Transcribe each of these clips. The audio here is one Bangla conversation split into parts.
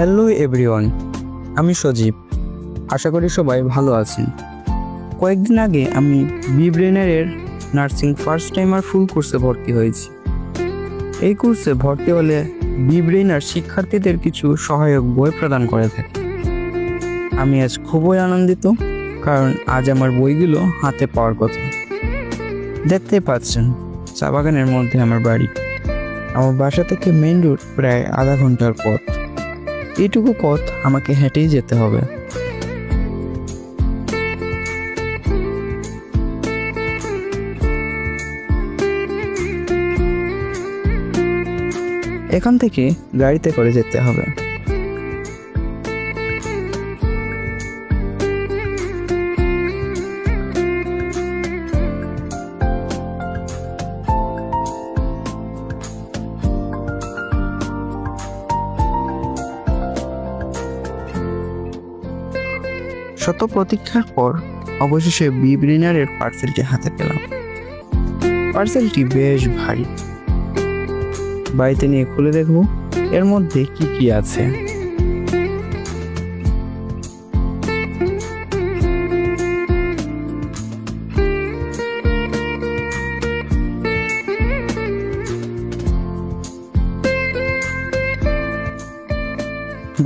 হ্যালো এভরিওয়ান, আমি সজীব। আশা করি সবাই ভালো আছেন। কয়েকদিন আগে আমি বিব্রেনারের নার্সিং ফার্স্ট টাইমার ফুল কোর্সে ভর্তি হয়েছি। এই কোর্সে ভর্তি হলে বিব্রেনার শিক্ষার্থীদের কিছু সহায়ক বই প্রদান করে থাকে। আমি আজ খুবই আনন্দিত, কারণ আজ আমার বইগুলো হাতে পাওয়ার কথা। দেখতে পাচ্ছেন, চা বাগানের মধ্যে আমার বাড়ি। আমার বাসা থেকে মেইন রোড প্রায় আধা ঘন্টার পথ। এইটুকু পথ আমাকে হেঁটেই যেতে হবে। এখান থেকে গাড়িতে করে যেতে হবে। শত প্রতীক্ষার পর অবশেষে বিব্রেনারের পার্সেলটি হাতে পেলাম। পার্সেলটি বেশ ভারী। বাড়িতে নিয়ে খুলে দেখব এর মধ্যে কি কি আছে।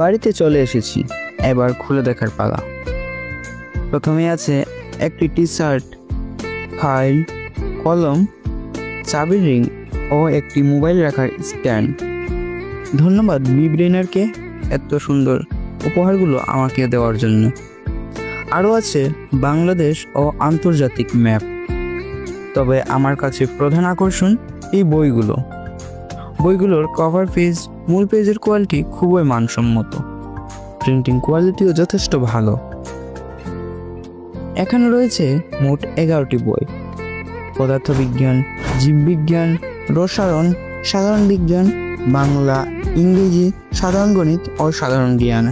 বাড়িতে চলে এসেছি, এবার খুলে দেখার পালা। প্রথমে আছে একটি টি শার্ট, ফাইল, কলম, চাবির রিং ও একটি মোবাইল রাখার স্ট্যান্ড। ধন্যবাদ বিব্রেনারকে এত সুন্দর উপহারগুলো আমাকে দেওয়ার জন্য। আরও আছে বাংলাদেশ ও আন্তর্জাতিক ম্যাপ। তবে আমার কাছে প্রধান আকর্ষণ এই বইগুলোর কভার পেজ, মূল পেজের কোয়ালিটি খুবই মানসম্মত। প্রিন্টিং কোয়ালিটিও যথেষ্ট ভালো। এখানে রয়েছে মোট 11টি বই: পদার্থবিজ্ঞান, জীববিজ্ঞান, রসায়ন, সাধারণ বিজ্ঞান, বাংলা, ইংরেজি, সাধারণ গণিত ও সাধারণ জ্ঞান।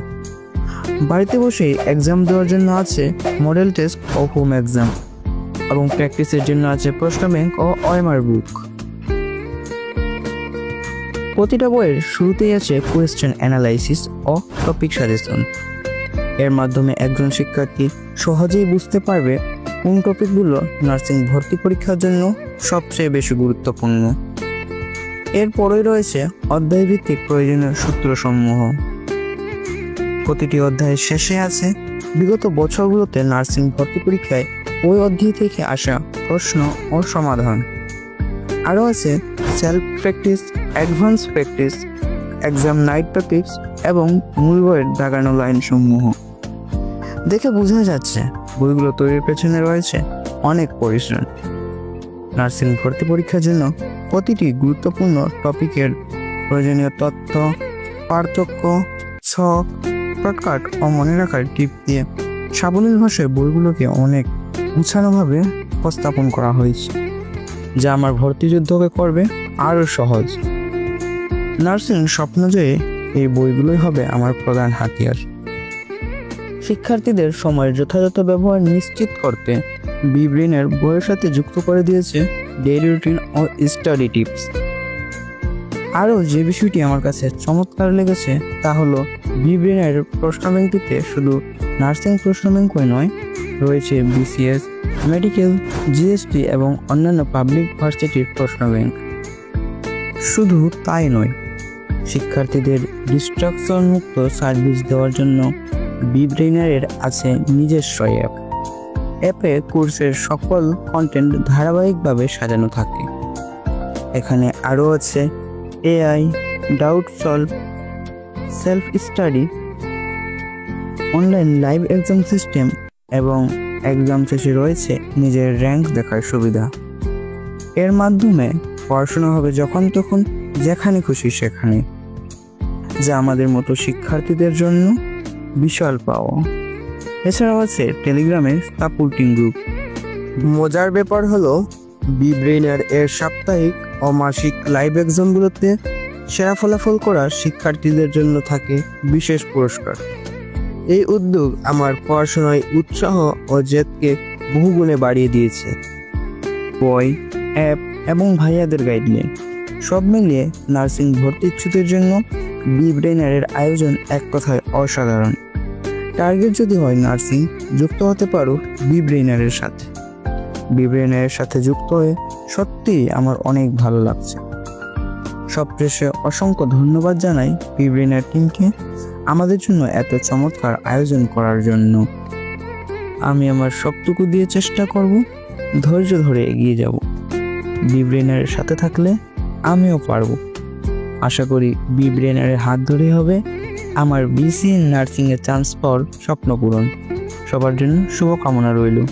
বাড়িতে বসে এক্সাম দেওয়ার জন্য আছে মডেল টেস্ট ও হোম এক্সাম, এবং প্র্যাকটিসের জন্য আছে প্রশ্ন ব্যাংক ও OMR বুক। প্রতিটা বইয়ের শুরুতেই আছে কোয়েশ্চেন অ্যানালাইসিস ও টপিক সাজেশন। এর মাধ্যমে একজন শিক্ষার্থী সহজেই বুঝতে পারবে কোন টপিকগুলো নার্সিং ভর্তি পরীক্ষার জন্য সবচেয়ে বেশি গুরুত্বপূর্ণ। এরপরেই রয়েছে অধ্যায়ভিত্তিক প্রয়োজনীয় সূত্রসমূহ। প্রতিটি অধ্যায়ের শেষে আছে বিগত বছরগুলোতে নার্সিং ভর্তি পরীক্ষায় ওই অধ্যায় থেকে আসা প্রশ্ন ও সমাধান। আরও আছে self practice, advance practice, exam night topics এবং মূল বইয়ের দাগানো লাইনসমূহ। দেখে বোঝা যাচ্ছে বইগুলো তৈরির পেছনে রয়েছে অনেক পরিশ্রম। নার্সিং ভর্তি পরীক্ষার জন্য প্রতিটি গুরুত্বপূর্ণ টপিকের প্রয়োজনীয় তথ্য, পার্থক্য, ছক, শর্টকাট ও মনে রাখার টিপ দিয়ে সাবলীল ভাষায় বইগুলোকে অনেক গুছানোভাবে উপস্থাপন করা হয়েছে, যা আমার ভর্তি যুদ্ধকে করবে আরও সহজ। নার্সিং স্বপ্নজয়ে এই বইগুলোই হবে আমার প্রধান হাতিয়ার। শিক্ষার্থীদের সময়ের যথাযথ ব্যবহার নিশ্চিত করতে বিব্রেনার বইয়ের সাথে যুক্ত করে দিয়েছে ডেইলি রুটিন ও স্টাডি টিপস। আরও যে বিষয়টি আমার কাছে চমৎকার লেগেছে তা হলো বিব্রেনার প্রশ্ন ব্যাংকটিতে শুধু নার্সিং প্রশ্ন ব্যাংকই নয়, রয়েছে BCS, মেডিকেল, GST এবং অন্যান্য পাবলিক ভার্সিটির প্রশ্ন ব্যাংক। শুধু তাই নয়, শিক্ষার্থীদের ডিস্ট্রাকশন মুক্ত সার্ভিস দেওয়ার জন্য বিব্রেনারের আছে নিজস্ব অ্যাপে কোর্সের সকল কন্টেন্ট ধারাবাহিকভাবে সাজানো থাকে। এখানে আরও আছে AI, doubt solve, self study, online live exam system এবং এক্সাম শেষে রয়েছে নিজের র্যাঙ্ক দেখার সুবিধা। এর মাধ্যমে পড়াশোনা হবে যখন তখন, যেখানে খুশি সেখানে, যা আমাদের মতো শিক্ষার্থীদের জন্য বিশাল পাওয়া। এছাড়াও আছে টেলিগ্রামের সাপোর্টিং গ্রুপ। মজার ব্যাপার হলো বিব্রেনার এর সাপ্তাহিক ও মাসিক লাইভ এক্সামগুলোতে সেরা ফলাফল করা শিক্ষার্থীদের জন্য থাকে বিশেষ পুরস্কার। এই উদ্যোগ আমার পড়াশোনায় উৎসাহ ও জেদকে বহুগুণে বাড়িয়ে দিয়েছে। বই, অ্যাপ এবং ভাইয়াদের গাইডলাইন সব মিলিয়ে নার্সিং ভর্তি ইচ্ছুকদের জন্য বি ব্রেইনারের আয়োজন এক কথায় অসাধারণ। টার্গেট যদি হয় নার্সিং, যুক্ত হতে পারো বি ব্রেইনারের সাথে। বি ব্রেইনারের সাথে যুক্ত হয়ে সত্যিই আমার অনেক ভালো লাগছে। সবশেষে অসংখ্য ধন্যবাদ জানাই বি ব্রেইনার টিমকে আমাদের জন্য এত চমৎকার আয়োজন করার জন্য। আমি আমার সবটুকু দিয়ে চেষ্টা করব, ধৈর্য ধরে এগিয়ে যাব। বি ব্রেইনারের সাথে থাকলে আমিও পারবো। আশা করি বি ব্রেইনারের হাত ধরে হবে আমার বিসিএন নার্সিংয়ে চান্স পাওয়ার স্বপ্ন পূরণ। সবার জন্য শুভকামনা রইল।